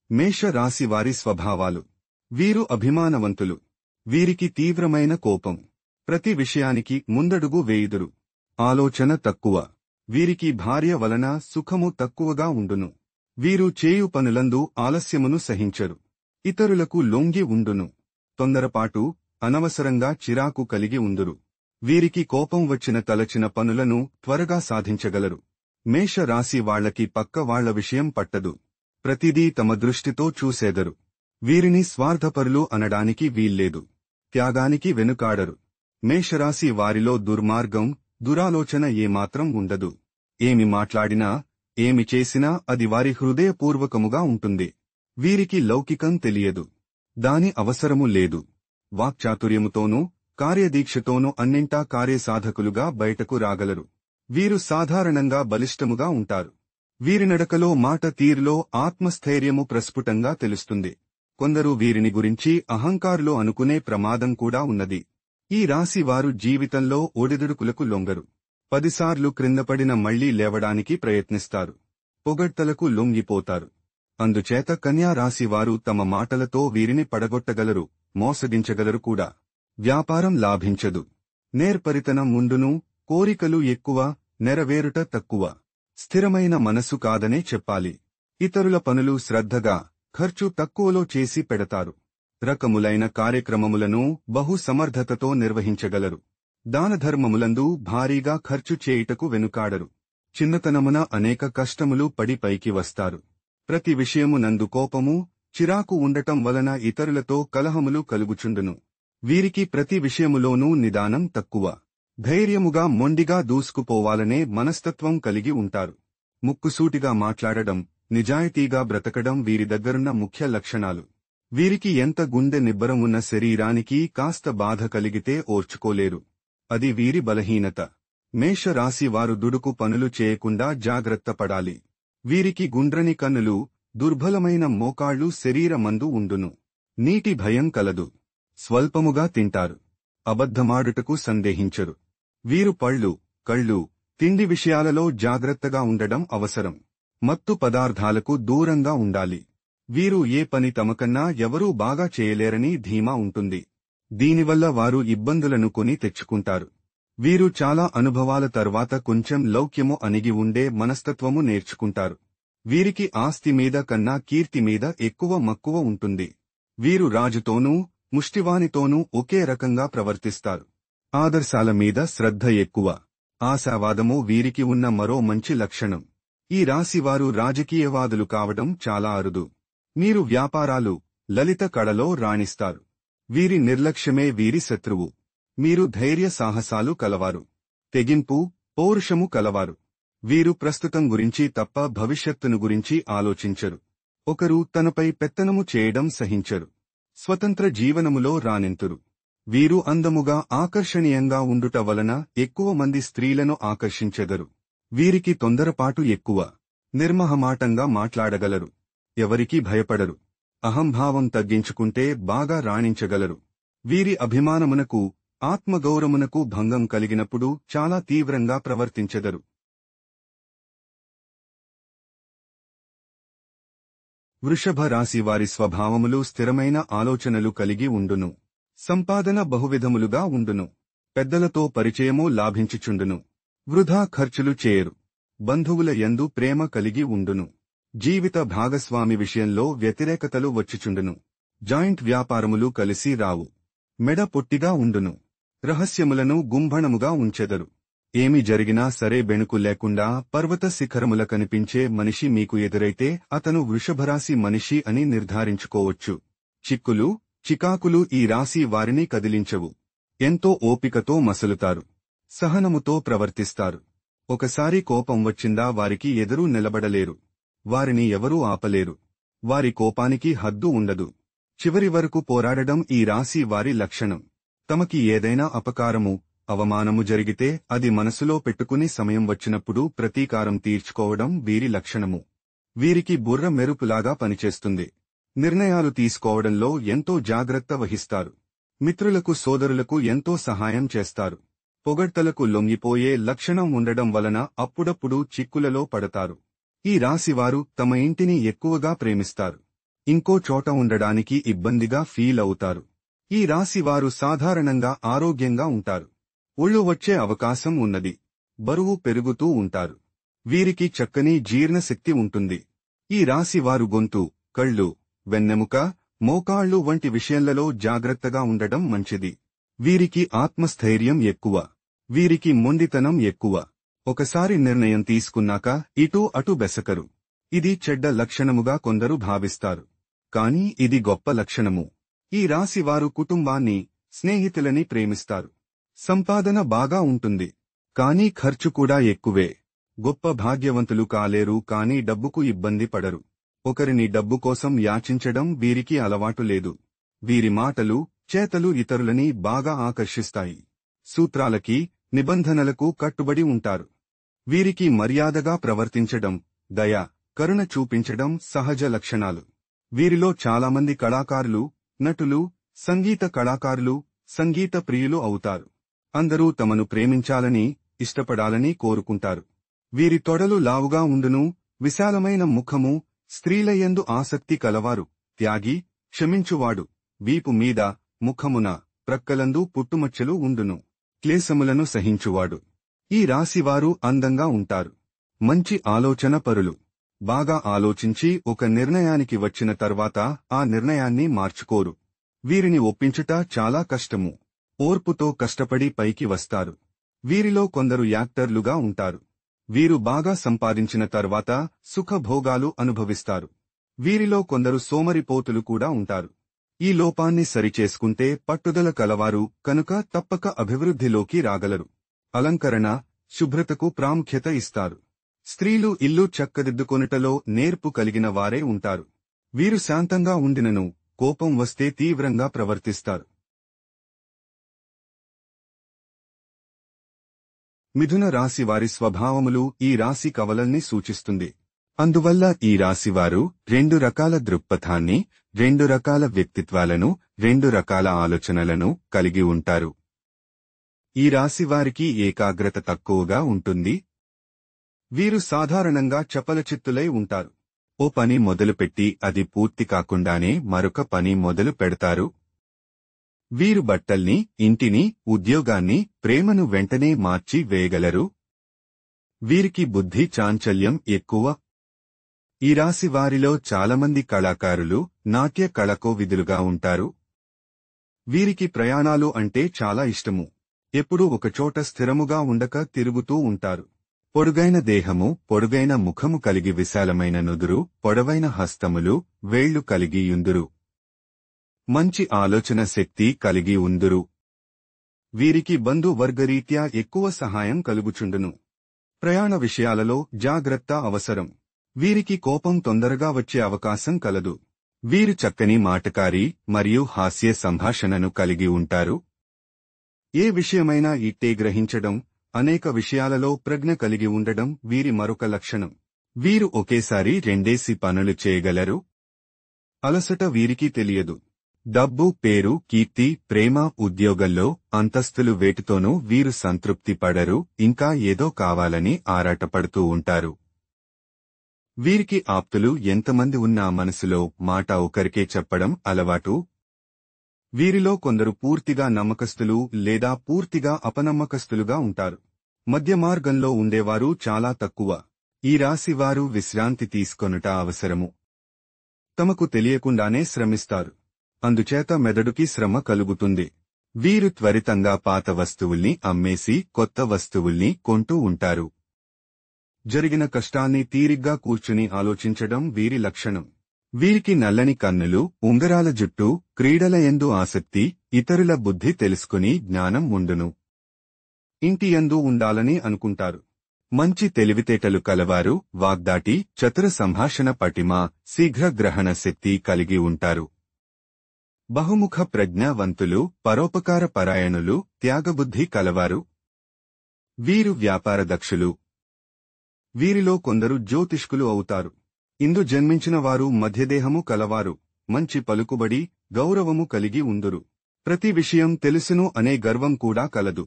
మేష రాశి వారి స్వభావాలు. వీరు అభిమానవంతులు. వీరికి తీవ్రమైన కోపం. ప్రతి విషయానికి ముందడుగు వేయుదురు. ఆలోచన తక్కువ. వీరికి భార్య వలన సుఖము తక్కువగా ఉండును. వీరు చేయు పనులందు ఆలస్యమును సహించరు. ఇతరులకు లొంగి ఉండును. తొందరపాటు, అనవసరంగా చిరాకు కలిగి ఉందురు. వీరికి కోపం వచ్చిన తలచిన పనులను త్వరగా సాధించగలరు. మేష రాశి వాళ్లకి పక్క వాళ్ల విషయం పట్టదు. ప్రతిదీ తమ దృష్టితో చూసేదరు. వీరిని స్వార్థపరులు అనడానికి వీల్లేదు. త్యాగానికి వెనుకాడరు. మేషరాశి వారిలో దుర్మార్గం, దురాలోచన ఏమాత్రం ఉండదు. ఏమి మాట్లాడినా, ఏమి చేసినా అది వారి హృదయపూర్వకముగా ఉంటుంది. వీరికి లౌకికం తెలియదు. దాని అవసరము లేదు. వాక్చాతుర్యముతోనూ, కార్యదీక్షతోనూ అన్నింటా కార్యసాధకులుగా బయటకు రాగలరు. వీరు సాధారణంగా బలిష్టముగా ఉంటారు. వీరి నడకలో, మాట తీరులో ఆత్మస్థైర్యము ప్రస్ఫుటంగా తెలుస్తుంది. కొందరు వీరిని గురించి అహంకారులు అనుకునే ప్రమాదం కూడా ఉన్నది. ఈ రాశి వారు జీవితంలో ఒడిదుడుకులకు లొంగరు. 10 సార్లు క్రిందపడిన మళ్లీ లేవడానికి ప్రయత్నిస్తారు. పొగడ్తలకు లొంగిపోతారు. అందుచేత కన్యా రాశివారు తమ మాటలతో వీరిని పడగొట్టగలరు, మోసగించగలరు కూడా. వ్యాపారం లాభించదు. నేర్పరితనం ఉండును, కోరికలు ఎక్కువ, నెరవేరుట తక్కువ. స్థిరమైన మనసు కాదనే చెప్పాలి. ఇతరుల పనులు శ్రద్ధగా, ఖర్చు తక్కువలో చేసి పెడతారు. రకములైన కార్యక్రమములను బహు సమర్థతతో నిర్వహించగలరు. దానధర్మములందు భారీగా ఖర్చు చేయుటకు వెనుకాడరు. చిన్నతనమున అనేక కష్టములు పడి పైకి వస్తారు. ప్రతి విషయమునందు కోపము, చిరాకు ఉండటం వలన ఇతరులతో కలహములు కలుగుచుండును. వీరికి ప్రతి విషయములోనూ నిదానం తక్కువ. ధైర్యముగా మొండిగా దూసుకుపోవాలనే మనస్తత్వం కలిగి ఉంటారు. ముక్కుసూటిగా మాట్లాడడం, నిజాయితీగా బ్రతకడం వీరి దగ్గరున్న ముఖ్య లక్షణాలు. వీరికి ఎంత గుండె నిబ్బరం ఉన్న శరీరానికి కాస్త బాధ కలిగితే ఓర్చుకోలేరు. అది వీరి బలహీనత. మేష రాశి వారు దుడుకు పనులు చేయకుండా జాగ్రత్త పడాలి. వీరికి గుండ్రని కన్నులు, దుర్బలమైన మోకాళ్లు శరీరమందు ఉండును. నీటి భయం కలదు. స్వల్పముగా తింటారు. అబద్ధమాడుటకు సందేహించరు. వీరు పళ్ళు, కళ్ళు, తిండి విషయాలలో జాగ్రత్తగా ఉండడం అవసరం. మత్తు పదార్థాలకు దూరంగా ఉండాలి. వీరు ఏ పని తమకన్నా ఎవరూ బాగా చేయలేరని ధీమా ఉంటుంది. దీనివల్ల వారు ఇబ్బందులను కొని తెచ్చుకుంటారు. వీరు చాలా అనుభవాల తర్వాత కొంచెం లౌక్యము అణిగి ఉండే మనస్తత్వము నేర్చుకుంటారు. వీరికి ఆస్తి మీద కన్నా కీర్తి మీద ఎక్కువ మక్కువ ఉంటుంది. వీరు రాజుతోనూ, ముష్టివానితోనూ ఒకే రకంగా ప్రవర్తిస్తారు. ఆదర్శాల మీద శ్రద్ధ ఎక్కువ. ఆశావాదము వీరికి ఉన్న మరో మంచి లక్షణం. ఈ రాశివారు రాజకీయవాదులు కావడం చాలా అరుదు. మీరు వ్యాపారాలు, లలిత కళలో రాణిస్తారు. వీరి నిర్లక్ష్యమే వీరి శత్రువు. మీరు ధైర్య సాహసాలు కలవారు. తెగింపు, పౌరుషము కలవారు. వీరు ప్రస్తుతం గురించి తప్ప భవిష్యత్తును గురించి ఆలోచించరు. ఒకరు తనపై పెత్తనము చేయడం సహించరు. స్వతంత్ర జీవనములో రాణింతురు. వీరు అందముగా, ఆకర్షణీయంగా ఉండుట వలన ఎక్కువ మంది స్త్రీలను ఆకర్షించెదరు. వీరికి తొందరపాటు ఎక్కువ. నిర్మహమాటంగా మాట్లాడగలరు. ఎవరికీ భయపడరు. అహంభావం తగ్గించుకుంటే బాగా రాణించగలరు. వీరి అభిమానమునకు, ఆత్మగౌరవమునకు భంగం కలిగినప్పుడు చాలా తీవ్రంగా ప్రవర్తించెదరు. వృషభ రాశి వారి స్వభావములు స్థిరమైన ఆలోచనలు కలిగి ఉండును. సంపాదన బహువిధములుగా ఉండును. పెద్దలతో పరిచయము లాభించుచుండును. వృధా ఖర్చులు చేయరు. బంధువుల యందు ప్రేమ కలిగి ఉండును. జీవిత భాగస్వామి విషయంలో వ్యతిరేకతలు వచ్చుచుండును. జాయింట్ వ్యాపారములు కలిసి రావు. మెడ పొట్టిగా ఉండును. రహస్యములను గుంభణముగా ఉంచెదరు. ఏమి జరిగినా సరే బెణుకు లేకుండా పర్వత శిఖరముల కనిపించే మనిషి మీకు ఎదురైతే అతను వృషభరాశి మనిషి అని నిర్ధారించుకోవచ్చు. చిక్కులు, చికాకులు ఈ రాశి వారిని కదిలించవు. ఎంతో ఓపికతో మసలుతారు. సహనముతో ప్రవర్తిస్తారు. ఒకసారి కోపం వచ్చిందా వారికి ఎదురు నిలబడలేరు. వారిని ఎవరూ ఆపలేరు. వారి కోపానికి హద్దు ఉండదు. చివరి వరకు పోరాడడం ఈ రాశి వారి లక్షణం. తమకి ఏదైనా అపకారము, అవమానము జరిగితే అది మనసులో పెట్టుకుని సమయం వచ్చినప్పుడు ప్రతీకారం తీర్చుకోవడం వీరి లక్షణము. వీరికి బుర్ర మెరుపులాగా పనిచేస్తుంది. నిర్ణయాలు తీసుకోవడంలో ఎంతో జాగ్రత్త వహిస్తారు. మిత్రులకు, సోదరులకు ఎంతో సహాయం చేస్తారు. పొగడ్తలకు లొంగిపోయే లక్షణం ఉండడం వలన అప్పుడప్పుడు చిక్కులలో పడతారు. ఈ రాశివారు తమ ఇంటిని ఎక్కువగా ప్రేమిస్తారు. ఇంకో చోట ఉండడానికి ఇబ్బందిగా ఫీల్ అవుతారు. ఈ రాశివారు సాధారణంగా ఆరోగ్యంగా ఉంటారు. ఒళ్ళు వచ్చే అవకాశం ఉన్నది. బరువు పెరుగుతూ ఉంటారు. వీరికి చక్కని జీర్ణశక్తి ఉంటుంది. ఈ రాశివారు గొంతు, కళ్ళు, వెన్నెముక, మోకాళ్లు వంటి విషయాలలో జాగ్రత్తగా ఉండడం మంచిది. వీరికి ఆత్మస్థైర్యం ఎక్కువ. వీరికి మొండితనం ఎక్కువ. ఒకసారి నిర్ణయం తీసుకున్నాక ఇటూ అటు బెసకరు. ఇది చెడ్డ లక్షణముగా కొందరు భావిస్తారు. కానీ ఇది గొప్ప లక్షణము. ఈ రాశివారు కుటుంబాన్ని, స్నేహితులని ప్రేమిస్తారు. సంపాదన బాగా ఉంటుంది. కానీ ఖర్చు కూడా ఎక్కువే. గొప్ప భాగ్యవంతులు కాలేరు కానీ డబ్బుకు ఇబ్బంది పడరు. ఒకరిని డబ్బు కోసం యాచించడం వీరికి అలవాటు లేదు. వీరి మాటలు, చేతలు ఇతరులని బాగా ఆకర్షిస్తాయి. సూత్రాలకి, నిబంధనలకు కట్టుబడి ఉంటారు. వీరికి మర్యాదగా ప్రవర్తించడం, దయ, కరుణ చూపించడం సహజ లక్షణాలు. వీరిలో చాలామంది కళాకారులు, నటులు, సంగీత కళాకారులు, సంగీత ప్రియులు అవుతారు. అందరూ తమను ప్రేమించాలని, ఇష్టపడాలని కోరుకుంటారు. వీరి తొడలు లావుగా ఉండును, విశాలమైన ముఖము, స్త్రీలయందు ఆసక్తి కలవారు, త్యాగి, క్షమించువాడు, వీపు మీద, ముఖమున, ప్రక్కలందు పుట్టుమచ్చలు ఉండును, క్లేశములను సహించువాడు. ఈ రాశివారు అందంగా ఉంటారు. మంచి ఆలోచన పరులు. బాగా ఆలోచించి ఒక నిర్ణయానికి వచ్చిన తర్వాత ఆ నిర్ణయాన్ని మార్చుకోరు. వీరిని ఒప్పించుట చాలా కష్టము. ఓర్పుతో కష్టపడి పైకి వస్తారు. వీరిలో కొందరు యాక్టర్లుగా ఉంటారు. వీరు బాగా సంపాదించిన తర్వాత సుఖభోగాలు అనుభవిస్తారు. వీరిలో కొందరు సోమరిపోతులు కూడా ఉంటారు. ఈ లోపాన్ని సరిచేసుకుంటే పట్టుదల కలవారు కనుక తప్పక అభివృద్ధిలోకి రాగలరు. అలంకరణ, శుభ్రతకు ప్రాముఖ్యత ఇస్తారు. స్త్రీలు ఇల్లు చక్కదిద్దుకొనుటలో నేర్పు కలిగిన వారే ఉంటారు. వీరు శాంతంగా ఉండినను కోపం వస్తే తీవ్రంగా ప్రవర్తిస్తారు. మిథున రాశివారి స్వభావములు ఈ రాశి కవలల్ని సూచిస్తుంది. అందువల్ల ఈ రాశివారు 2 రకాల దృక్పథాన్ని, 2 రకాల వ్యక్తిత్వాలను, 2 రకాల ఆలోచనలను కలిగి ఉంటారు. ఈ రాశివారికి ఏకాగ్రత తక్కువగా ఉంటుంది. వీరు సాధారణంగా చపలచిత్తులై ఉంటారు. ఓ పని మొదలుపెట్టి అది పూర్తి కాకుండానే మరొక పని మొదలు పెడతారు. వీరు బట్టల్ని, ఇంటిని, ఉద్యోగాన్ని, ప్రేమను వెంటనే మార్చి వేయగలరు. వీరికి బుద్ధి చాంచల్యం ఎక్కువ. ఈ రాశి వారిలో చాలామంది కళాకారులు, నాట్య కళాకోవిదులుగా ఉంటారు. వీరికి ప్రయాణాలు అంటే చాలా ఇష్టము. ఎప్పుడూ ఒకచోట స్థిరముగా ఉండక తిరుగుతూ ఉంటారు. పొడుగైన దేహము, పొడుగైన ముఖము కలిగి విశాలమైన నుదురు, పొడవైన హస్తములు, వేళ్లు కలిగి యుందురు. మంచి ఆలోచన శక్తి కలిగి ఉందురు. వీరికి బంధువర్గరీత్యా ఎక్కువ సహాయం కలుగుచుండును. ప్రయాణ విషయాలలో జాగ్రత్త అవసరం. వీరికి కోపం తొందరగా వచ్చే అవకాశం కలదు. వీరు చక్కని మాటకారి మరియు హాస్య సంభాషణను కలిగి ఉంటారు. ఏ విషయమైనా ఇట్టే గ్రహించడం, అనేక విషయాలలో ప్రజ్ఞ కలిగి ఉండడం వీరి మరొక లక్షణం. వీరు ఒకేసారి 2 పనులు చేయగలరు. అలసట వీరికి తెలియదు. డబ్బు, పేరు, కీర్తి, ప్రేమ, ఉద్యోగంలో అంతస్తులు వేటితోనూ వీరు సంతృప్తి పడరు. ఇంకా ఏదో కావాలని ఆరాటపడుతూ ఉంటారు. వీరికి ఆప్తులు ఎంతమంది ఉన్నా మనసులో మాట ఒకరికే చెప్పడం అలవాటు. వీరిలో కొందరు పూర్తిగా నమ్మకస్తులు లేదా పూర్తిగా అపనమ్మకస్తులుగా ఉంటారు. మధ్య మార్గంలో ఉండేవారు చాలా తక్కువ. ఈ రాశివారు విశ్రాంతి తీసుకొనుట అవసరము. తమకు తెలియకుండానే శ్రమిస్తారు. అందుచేత మెదడుకి శ్రమ కలుగుతుంది. వీరు త్వరితంగా పాత వస్తువుల్ని అమ్మేసి కొత్త వస్తువుల్ని కొంటూ ఉంటారు. జరిగిన కష్టాన్ని తీరిగ్గా కూర్చుని ఆలోచించడం వీరి లక్షణం. వీరికి నల్లని కన్నులు, ఉంగరాల జుట్టు, క్రీడల యందు ఆసక్తి, ఇతరుల బుద్ధి తెలుసుకుని జ్ఞానం ఉండును. ఇంటి యందు ఉండాలని అనుకుంటారు. మంచి తెలివితేటలు కలవారు, వాగ్దాటి, చతుర సంభాషణ పటిమ, శీఘ్ర గ్రహణ శక్తి కలిగి ఉంటారు. బహుముఖ ప్రజ్ఞావంతులు, పరోపకార పరాయణులు, త్యాగబుద్ధి కలవారు. వీరు వ్యాపార దక్షులు. వీరిలో కొందరు జ్యోతిష్కులు అవుతారు. ఇందు జన్మించిన వారు మధ్యదేహము కలవారు, మంచి పలుకుబడి, గౌరవము కలిగి ఉందురు. ప్రతి విషయం తెలుసును అనే గర్వం కూడా కలదు.